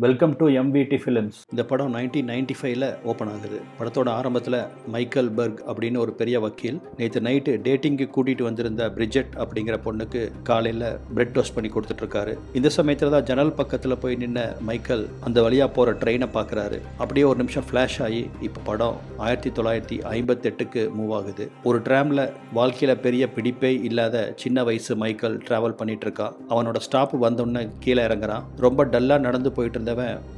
Welcome to MVD films. இந்த படம் 1995ல் open ஆகுது. படத்தோட ஆரம்பத்தில் மைக்கேல் பெர்க் அப்படின்னு ஒரு பெரிய வக்கீல் நேற்று நைட்டு டேட்டிங்கு கூட்டிகிட்டு வந்திருந்த பிரிஜெட் அப்படிங்கிற பொண்ணுக்கு காலையில் பிரெட் டோஸ்ட் பண்ணி கொடுத்துட்ருக்காரு. இந்த சமயத்தில் தான் ஜன்னல் பக்கத்தில் போய் நின்ன மைக்கேல் அந்த வழியாக போகிற ட்ரெயினை பார்க்குறாரு. அப்படியே ஒரு நிமிஷம் ஃப்ளாஷ் ஆகி இப்போ படம் 1958க்கு மூவ் ஆகுது. ஒரு ட்ராமில் வாழ்க்கையில் பெரிய பிடிப்பே இல்லாத சின்ன வயசு மைக்கேல் ட்ராவல் பண்ணிட்டு இருக்கான். அவனோட ஸ்டாப் வந்தோடனே கீழே இறங்குறான். ரொம்ப டல்லாக நடந்து போயிட்டு இருந்தவன்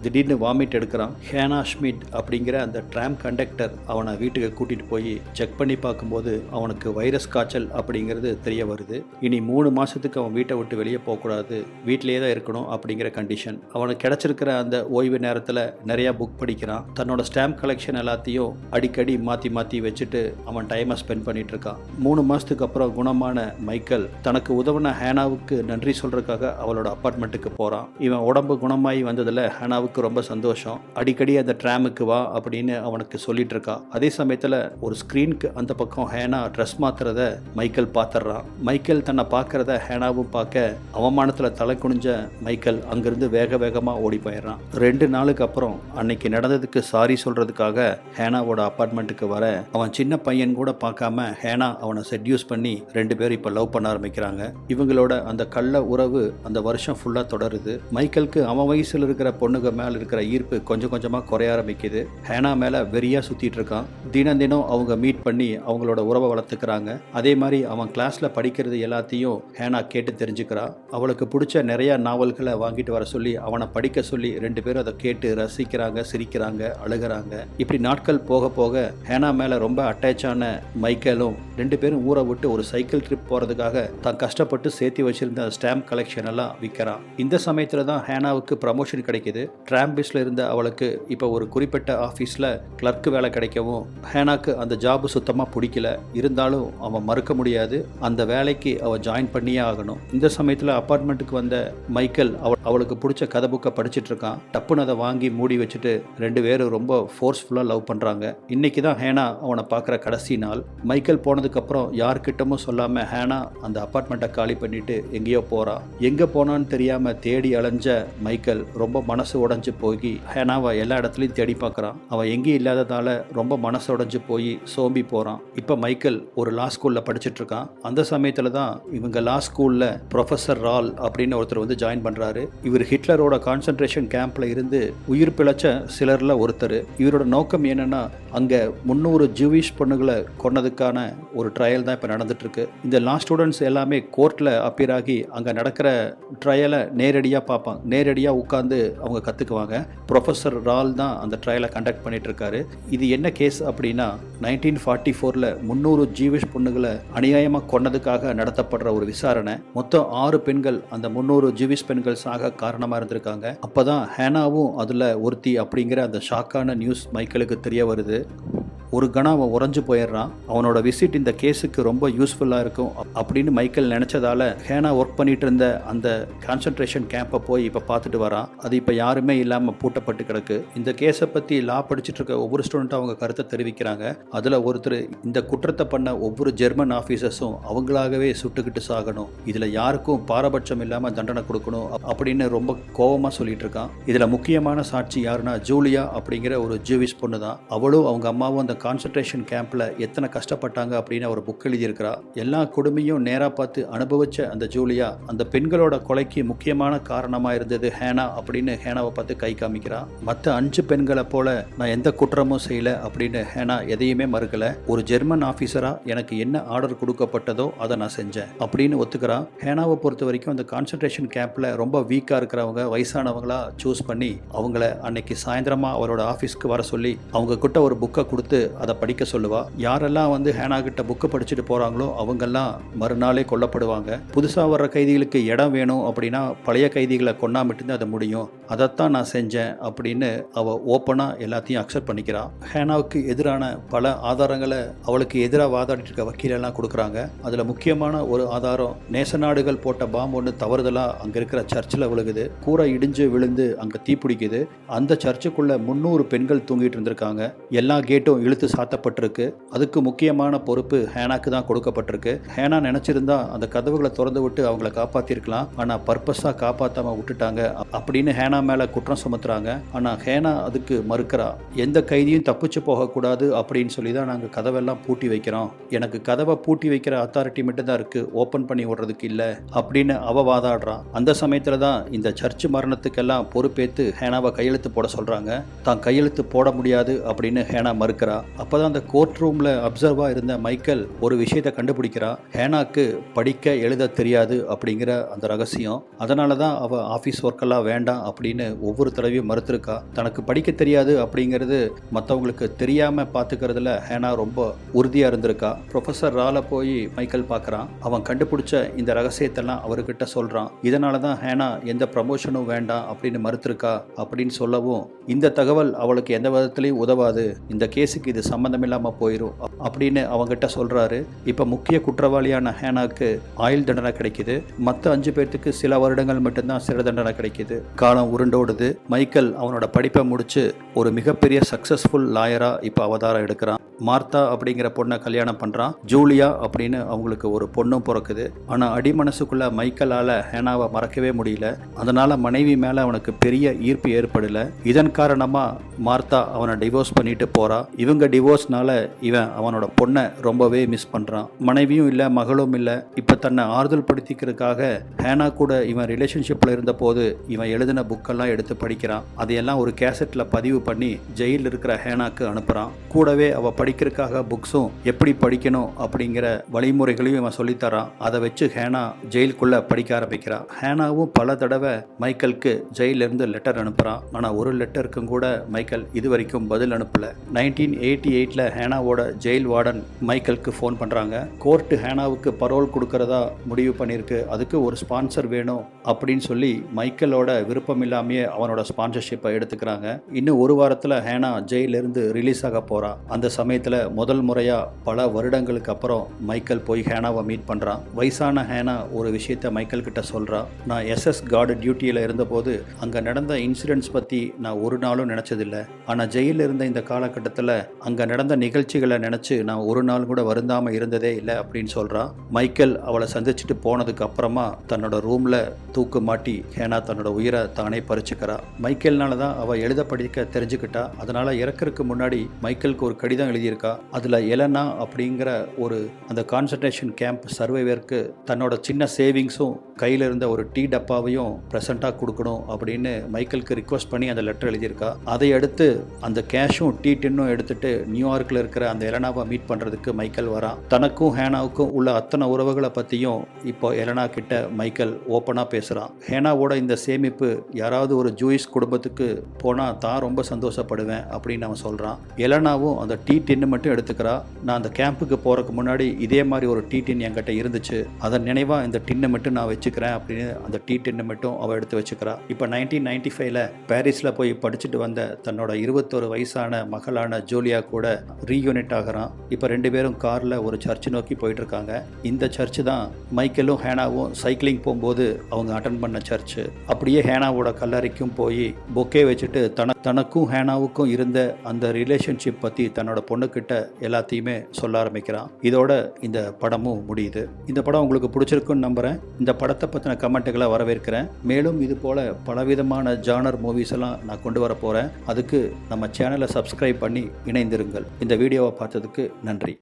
திடீர்னு வாமிட் எடுக்கிறான். ஹேனா ஷ்மிட் அப்படிங்கிற அந்த ட்ராம் கண்டக்டர் அவனை வீட்டுக்கு கூட்டிட்டு போய் செக் பண்ணி பார்க்கும்போது அவனுக்கு வைரஸ் காய்ச்சல் அப்படிங்கிறது தெரிய வருது. இனி 3 மாசத்துக்கு அவன் வீட்டை விட்டு வெளியே போகக்கூடாது, வீட்டிலேயே தான் இருக்கணும் அப்படிங்கிற கண்டிஷன். அவனுக்கு கிடைச்சிருக்கிற அந்த ஓய்வு நேரத்தில் நிறைய புக் படிக்கிறான். தன்னோட ஸ்டாம்ப் கலெக்ஷன் எல்லாத்தையும் அடிக்கடி மாற்றி மாற்றி வச்சுட்டு அவன் டைமை ஸ்பெண்ட் பண்ணிட்டு இருக்கான். 3 மாசத்துக்கு அப்புறம் குணமான மைக்கேல் தனக்கு உதவின ஹேனாவுக்கு நன்றி சொல்றதுக்காக அவளோட அப்பார்ட்மெண்ட்டுக்கு போறான். இவன் உடம்பு குணமாகி வந்ததில் ஹேனாவுக்கு ரொம்ப சந்தோஷம். அடிக்கடி அந்த ட்ராமுக்கு வா அப்படின்னு அவனுக்கு சொல்லிட்டு இருக்கா. அதே சமயத்தில் ஒரு ஸ்க்ரீனுக்கு அந்த பக்கம் ஹேனா ட்ரெஸ் மாத்துறத மைக்கேல் பார்த்துடுறான். மைக்கேல் தன்னை பார்க்கறத ஹேனாவும் பார்க்க அவமானத்தில் தலை குனிஞ்ச மைக்கேல் அங்கிருந்து வேக வேகமாக ஓடி போயிடுறான். 2 நாளுக்கு அப்புறம் அன்னைக்கு நடந்ததுக்கு சாரி சொல்றதுக்காக ஹேனாவோட அப்பார்ட்மெண்ட்டுக்கு வர அவன் சின்ன பையன் கூட பார்க்காம ஹேனா அவனை செட்யூஸ் பண்ணி 2 பேரும் இப்போ லவ் பண்ண ஆரம்பிக்கிறாங்க. இவங்களோட அந்த கள்ள உறவு அந்த வருஷம் ஃபுல்லாக தொடருது. மைக்கேலுக்கு அவன் வயசில் இருக்கிற பொண்ணுங்க மேலே இருக்கிற ஈர்ப்பு கொஞ்சம் கொஞ்சமாக குறைய ஆரம்பிக்குது. ஹேனா மேலே வெறியாக சுற்றிட்டு இருக்கான். தினம் தினம் அவங்க மீட் பண்ணி அவங்களோட உறவை வளர்த்துக்கிறாங்க. அதே மாதிரி அவன் கிளாஸில் படிக்கிறது எல்லாத்தையும் ஹேனா கேட்டு தெரிஞ்சுக்கிறா. அவளுக்கு பிடிச்ச நிறைய நாவல்களை வாங்கிட்டு வர சொல்லி அவனை படிக்க சொல்லி 2 பேரும் அதை கேட்டு ரசிக்கிறாங்க, சிரிக்கிறாங்க, அழுகிறாங்க. இப்படி நாட்கள் போக போக ஹேனா மேலே ரொம்ப அட்டாச்சான மைக்கேலும் 2 பேரும் ஊரை விட்டு ஒரு சைக்கிள் ட்ரிப் போகிறதுக்காக தான் கஷ்டப்பட்டு சேர்த்து வச்சிருந்த ஸ்டாம்ப் கலெக்ஷன் எல்லாம் விற்கிறான். இந்த சமயத்தில் தான் ஹேனாவுக்கு ப்ரமோஷன் கிடைக்குது. ட்ராம்பிஸில் இருந்த அவளுக்கு இப்போ ஒரு குறிப்பிட்ட ஆஃபீஸில் கிளர்க்கு வேலை கிடைக்கவும் ஹேனாக்கு அந்த ஜாபு சுத்தமாக பிடிக்கல. இருந்தாலும் அவன் மறுக்க முடியாது, அந்த வேலைக்கு அவள் ஜாயின் பண்ணியே ஆகணும். இந்த சமயத்தில் அப்பார்ட்மெண்ட்டுக்கு வந்த மைக்கேல் அவளுக்கு பிடிச்ச கதை புக்கை படிச்சுட்டு இருக்கான். டப்புன்னு அதை வாங்கி மூடி வச்சுட்டு 2 பேரும் ரொம்ப ஃபோர்ஸ்ஃபுல்லாக லவ் பண்ணுறாங்க. இன்னைக்கு தான் ஹேனா அவனை பார்க்குற கடைசி நாள். மைக்கேல் போனதுக்கப்புறம் யார்கிட்டமும் சொல்லாமல் ஹேனா அந்த அப்பார்ட்மெண்ட்டை காலி பண்ணிட்டு எங்கேயோ போகிறான். எங்கே போனான்னு தெரியாமல் தேடி அலைஞ்ச மைக்கேல் ரொம்ப மனசு உடைஞ்சு போய் ஹேனாவை எல்லா இடத்துலையும் தேடி பார்க்குறான். அவன் எங்கேயும் இல்லாததால ரொம்ப மனசு உடைஞ்சு போய் சோம்பி போகிறான். இப்போ மைக்கேல் ஒரு லா ஸ்கூலில் படிச்சுட்டு இருக்கான். அந்த சமயத்தில் தான் இவங்க லா ஸ்கூலில் ப்ரொஃபஸர் ரால் அப்படின்னு ஒருத்தர் வந்து ஜாயின் பண்ணுறாரு. இவர் ஹிட்லரோட கான்சன்ட்ரேஷன் கேம்பில் இருந்து உயிர் பிழைச்ச சிலரில் ஒருத்தர். இவரோட நோக்கம் என்னென்னா அங்கே 300 ஜூவிஷ் பொண்ணுகளை கொன்னதுக்கான ஒரு ட்ரையல் தான் இப்போ நடந்துட்டுருக்கு. இந்த லா ஸ்டூடெண்ட்ஸ் எல்லாமே கோர்ட்டில் அப்பீர் ஆகி அங்கே நடக்கிற ட்ரையலை நேரடியாக பார்ப்பாங்க, நேரடியாக உட்காந்து அவங்க கற்றுக்குவாங்க. ப்ரொஃபஸர் ரால் தான் அந்த ட்ரையலை கண்டக்ட் பண்ணிட்டு இருக்காரு. இது என்ன கேஸ் அப்படின்னா 1944ல் 300 ஜீவிஷ் பொண்ணுகளை அநியாயமாக கொன்னதுக்காக நடத்தப்படுற ஒரு விசாரணை. மொத்தம் 6 பெண்கள் அந்த 300 ஜீவிஷ் பெண்கள் சாக காரணமாக இருந்திருக்காங்க. அப்போதான் ஹேனாவும் அதில் ஒருத்தி அப்படிங்கிற அந்த ஷாக்கான நியூஸ் மைக்கேலுக்கு தெரிய வருது. ஒரு கணம் அவன் உறைஞ்சு போயிடுறான். அவனோட விசிட் இந்த கேஸுக்கு ரொம்ப யூஸ்ஃபுல்லாக இருக்கும் அப்படின்னு மைக்கேல் நினச்சதால ஹேனா ஒர்க் பண்ணிட்டு இருந்த அந்த கான்சன்ட்ரேஷன் கேம்பை போய் இப்போ பார்த்துட்டு வரான். அது இப்போ யாருமே இல்லாமல் பூட்டப்பட்டு கிடக்கு. இந்த கேஸை பற்றி லா படிச்சுட்டு இருக்க ஒவ்வொரு ஸ்டூடெண்ட்டும் அவங்க கருத்தை தெரிவிக்கிறாங்க. அதில் ஒருத்தர் இந்த குற்றத்தை பண்ண ஒவ்வொரு ஜெர்மன் ஆஃபீஸர்ஸும் அவங்களாகவே சுட்டுக்கிட்டு சாகணும், இதில் யாருக்கும் பாரபட்சம் இல்லாமல் தண்டனை கொடுக்கணும் அப்படின்னு ரொம்ப கோபமாக சொல்லிட்டு இருக்கான். இதில் முக்கியமான சாட்சி யாருன்னா ஜூலியா அப்படிங்கிற ஒரு ஜூவிஷ் பொண்ணு தான். அவளும் அவங்க அம்மாவும் அந்த கான்சன்ட்ரேஷன் கேம்பில் எத்தனை கஷ்டப்பட்டாங்க அப்படின்னு ஒரு புக் எழுதியிருக்கிறா. எல்லா கொடுமையும் நேராக பார்த்து அனுபவிச்ச அந்த ஜூலியா அந்த பெண்களோட கொலைக்கு முக்கியமான காரணமாக இருந்தது ஹேனா அப்படின்னு ஹேனாவை பார்த்து கை காமிக்கிறா. மற்ற 5 பெண்களை போல நான் எந்த குற்றமும் செய்யல அப்படின்னு ஹேனா எதையுமே மறுக்கல. ஒரு ஜெர்மன் ஆஃபீஸரா எனக்கு என்ன ஆர்டர் கொடுக்கப்பட்டதோ அதை நான் செஞ்சேன் அப்படின்னு ஒத்துக்கிறா. ஹேனாவை பொறுத்த வரைக்கும் அந்த கான்சன்ட்ரேஷன் கேம்பில் ரொம்ப வீக்காக இருக்கிறவங்க, வயசானவங்களா சூஸ் பண்ணி அவங்கள அன்னைக்கு சாயந்தரமாக அவரோட ஆஃபீஸ்க்கு வர சொல்லி அவங்க கிட்ட ஒரு புக்கை கொடுத்து அதை படிக்க சொல்லுவா. யாரெல்லாம் வந்து ஹேனா கிட்ட புக்கு படிச்சுட்டு போறாங்களோ அவங்கெல்லாம் மறுநாளே கொல்லப்படுவாங்க. புதுசாக வர்ற கைதிகளுக்கு இடம் வேணும் அப்படின்னா பழைய கைதிகளை கொன்னா மட்டும்தான் அது முடியும், அதைத்தான் நான் செஞ்சேன் அப்படின்னு அவள் ஓப்பனாக எல்லாத்தையும் அக்செப்ட் பண்ணிக்கிறான். ஹேனாவுக்கு எதிரான பல ஆதாரங்களை அவளுக்கு எதிராக வாதாடிட்டு இருக்க வக்கீலெல்லாம் கொடுக்குறாங்க. அதில் முக்கியமான ஒரு ஆதாரம் நேச நாடுகள் போட்ட பாம்பு ஒன்று தவறுதலாக அங்கே இருக்கிற சர்ச்சில் விழுகுது. கூரை இடிஞ்சு விழுந்து அங்கே தீப்பிடிக்குது. அந்த சர்ச்சுக்குள்ள 300 பெண்கள் தூங்கிட்டு இருந்திருக்காங்க. எல்லா கேட்டும் இழுத்து இழுத்து சாத்தப்பட்டிருக்கு. அதுக்கு முக்கியமான பொறுப்பு ஹேனாக்கு தான் கொடுக்கப்பட்டிருக்கு. ஹேனா நினைச்சிருந்தா அந்த கதவுகளை திறந்து விட்டு அவங்கள காப்பாத்திருக்கலாம். ஆனா பர்பஸா காப்பாத்தாம விட்டுட்டாங்க அப்படின்னு ஹேனா மேல குற்றம் சுமத்துறாங்க. ஆனா ஹேனா அதுக்கு மறுக்கிறா. எந்த கைதியும் தப்பிச்சு போகக்கூடாது அப்படின்னு சொல்லி தான் நாங்கள் கதவெல்லாம் பூட்டி வைக்கிறோம். எனக்கு கதவை பூட்டி வைக்கிற அத்தாரிட்டி மட்டும் தான் இருக்கு, ஓப்பன் பண்ணி விடுறதுக்கு இல்லை அப்படின்னு அவ வாதாடுறான். அந்த சமயத்துல தான் இந்த சர்ச் மரணத்துக்கெல்லாம் பொறுப்பேற்று ஹேனாவை கையெழுத்து போட சொல்றாங்க. தான் கையெழுத்து போட முடியாது அப்படின்னு ஹேனா மறுக்கிறா. அப்பதான் அந்த கோர்ட் ரூம்ல அப்சர்வா இருந்த மைக்கேல் ஒரு விஷயத்தை கண்டுபிடிக்கிறா. ஹேனாக்கு படிக்க எழுத தெரியாது அப்படிங்கிற அந்த ரகசியம். அதனால தான் அவ ஆஃபீஸ் ஒர்க்கெல்லாம் வேண்டாம் அப்படின்னு ஒவ்வொரு தடவையும் மறுத்திருக்கா. தனக்கு படிக்க தெரியாது அப்படிங்கிறது மற்றவங்களுக்கு தெரியாம பார்த்துக்கிறதுல ஹேனா ரொம்ப உறுதியா இருந்திருக்கா. ப்ரொஃபஸர் ரால போய் மைக்கேல் பார்க்குறான். அவன் கண்டுபிடிச்ச இந்த ரகசியத்தெல்லாம் அவர்கிட்ட சொல்றான். இதனால தான் ஹேனா எந்த ப்ரமோஷனும் வேண்டாம் அப்படின்னு மறுத்திருக்கா அப்படின்னு சொல்லவும், இந்த தகவல் அவளுக்கு எந்த விதத்திலையும் உதவாது, இந்த கேஸுக்கு இது சம்மந்தம் இல்லாமல் போயிடும் அப்படின்னு அவங்ககிட்ட சொல்றாரு. இப்போ முக்கிய குற்றவாளியான ஹேனாக்கு ஆயுள் தண்டனை கிடைக்குது. மற்ற 5 பேர்த்துக்கு சில வருடங்கள் மட்டும்தான் சிறை தண்டனை கிடைக்குது. காலம் உருண்டோடுது. மைக்கேல் அவனோட படிப்பை முடிச்சு ஒரு மிகப்பெரிய சக்சஸ்ஃபுல் லாயரா இப்போ அவதாரம் எடுக்கிறான். மார்த்தா அப்படிங்கிற பொண்ணை கல்யாணம் பண்றான். ஜூலியா அப்படின்னு அவங்களுக்கு ஒரு பொண்ணும் பிறக்குது. ஆனா அடிமனசுக்குள்ள மைக்கேலால ஹேனாவை மறக்கவே முடியல. அதனால மனைவி மேல அவனுக்கு பெரிய ஈர்ப்பு ஏற்படல. இதன் காரணமா மார்த்தா அவனை டிவோர்ஸ் பண்ணிட்டு போறா. இவங்க டிவோர்ஸ்னால இவன் அவனோட பொண்ணை ரொம்பவே மிஸ் பண்றான். மனைவியும் இல்லை, மகளும் இல்லை. இப்ப தன்னை ஆறுதல் படுத்திக்கிறதுக்காக ஹேனா கூட இவன் ரிலேஷன்ஷிப்ல இருந்த போது இவன் எழுதின புக்கெல்லாம் எடுத்து படிக்கிறான். அதையெல்லாம் ஒரு கேசட்ல பதிவு பண்ணி ஜெயிலில் இருக்கிற ஹேனாக்கு அனுப்புறான். கூடவே அவ படிக்கிறதுக்காக புக்ஸும் எப்படி படிக்கணும் அப்படிங்கிற வழிமுறைகளையும் இவன் சொல்லித்தரான். அதை வச்சு ஹேனா ஜெயிலுக்குள்ள படிக்க ஆரம்பிக்கிறான். ஹேனாவும் பல தடவை மைக்கேலுக்கு ஜெயிலிருந்து லெட்டர் அனுப்புறான். ஆனா ஒரு லெட்டருக்கும் கூட மைக்கேல் இது வரைக்கும் பதில் அனுப்பல. 1988 ஹேனாவோட ஜெயில் வார்டன் மைக்கேலுக்கு ஃபோன் பண்றாங்க. கோர்ட் ஹேனாவுக்கு பரோல் கொடுக்கறதா முடிவு பண்ணிருக்கு. அதுக்கு ஒரு ஸ்பான்சர் வேணும் அப்படின்னு சொல்லி மைக்கேலோட விருப்பம் இல்லாமையே அவனோட ஸ்பான்சர்ஷிப்பை எடுத்துக்கிறாங்க. இன்னும் ஒரு வாரத்துல ஹேனா ஜெயிலிருந்து ரிலீஸ் ஆக போறா. அந்த சமயத்துல முதல் முறையா பல வருடங்களுக்கு அப்புறம் மைக்கேல் போய் ஹேனாவை மீட் பண்றான். வயசான ஹேனா ஒரு விஷயத்த மைக்கேல் கிட்ட சொல்றா. நான் எஸ்எஸ் கார்டு டியூட்டியில இருந்தபோது அங்க நடந்த இன்சிடென்ட்ஸ் பத்தி நான் ஒரு நாளும் நினைச்சதில்லை. ஆனா ஜெயிலில் இருந்த இந்த காலகட்டத்தில் அங்க நடந்த நிகழ்ச்சிகளை நினைச்சு நான் ஒரு நாள் கூட வருந்தாம இருந்ததே இல்லை அப்படின்னு சொல்றா. மைக்கேல் அவளை சந்திச்சுட்டு போனதுக்கு அப்புறமா தன்னோட ரூம்ல தூக்கு மாட்டி ஹேனா தன்னோட உயிரை தானே பறிச்சுக்கிறா. மைக்கேல்னால தான் அவ எழுத படிக்க தெரிஞ்சுக்கிட்டா. அதனால இறக்கறதுக்கு முன்னாடி மைக்கேலுக்கு ஒரு கடிதம் எழுதியிருக்கா. அதுல எலனா அப்படிங்கிற ஒரு அந்த கான்சன்ட்ரேஷன் கேம்ப் சர்வைவருக்கு தன்னோட சின்ன சேவிங்ஸும் கையில் இருந்த ஒரு டீ டப்பாவையும் ப்ரெசென்ட்டாக கொடுக்கணும் அப்படின்னு மைக்கேலுக்கு ரிக்வஸ்ட் பண்ணி அந்த லெட்டர் எழுதியிருக்கா. அதை அடுத்து அந்த கேஷும் டீ டின்னும் எடுத்துட்டு நியூயார்க்கில் இருக்கிற அந்த எலனாவை மீட் பண்ணுறதுக்கு மைக்கேல் வரான். தனக்கும் ஹேனாவுக்கும் உள்ள அத்தனை உறவுகளை பற்றியும் இப்போ எலனா கிட்ட மைக்கேல் ஓப்பனாக பேசுகிறான். ஹேனாவோட இந்த சேமிப்பு யாராவது ஒரு ஜூயிஷ் குடும்பத்துக்கு போனால் தான் ரொம்ப சந்தோஷப்படுவேன் அப்படின்னு அவன் சொல்கிறான். எலனாவும் அந்த டீ டின்னு மட்டும் எடுத்துக்கிறா. நான் அந்த கேம்புக்கு போகிறதுக்கு முன்னாடி இதே மாதிரி ஒரு டீ டின் என்கிட்ட இருந்துச்சு, அதன் நினைவாக இந்த டின்னை மட்டும் நான் வச்சுக்கிறேன் அப்படின்னு அந்த டீ டின்னை மட்டும் அவள் எடுத்து வச்சுக்கிறா. இப்போ 1995 பாரிஸில் போய் படிச்சுட்டு வந்த தன்னோட 21 வயசான மகளான ஜூலியா கூட ரீயூனிட் ஆகிறான். இப்போ 2 பேரும் காரில் ஒரு சர்ச் நோக்கி போயிட்டு இருக்காங்க. இந்த சர்ச்சு தான் மைக்கேலும் ஹேனாவும் சைக்கிளிங் போகும்போது அவங்க அட்டன் பண்ண சர்ச்சு. அப்படியே ஹேனாவோட கல்லறைக்கும் போய் பொக்கே வச்சுட்டு தனக்கும் ஹேனாவுக்கும் இருந்த அந்த ரிலேஷன்ஷிப் பற்றி தன்னோட பொண்ணுக்கிட்ட எல்லாத்தையுமே சொல்ல ஆரம்பிக்கிறான். இதோட இந்த படமும் முடியுது. இந்த படம் உங்களுக்கு பிடிச்சிருக்குன்னு நம்புகிறேன். இந்த படத்தை பற்றின கமெண்ட்டுகளை வரவேற்கிறேன். மேலும் இது போல் பலவிதமான ஜானர் மூவிஸ் எல்லாம் நான் கொண்டு வர போகிறேன். அதுக்கு நம்ம சேனலை சப்ஸ்கிரைப் பண்ணி இணைந்திருங்கள். இந்த வீடியோவை பார்த்ததுக்கு நன்றி.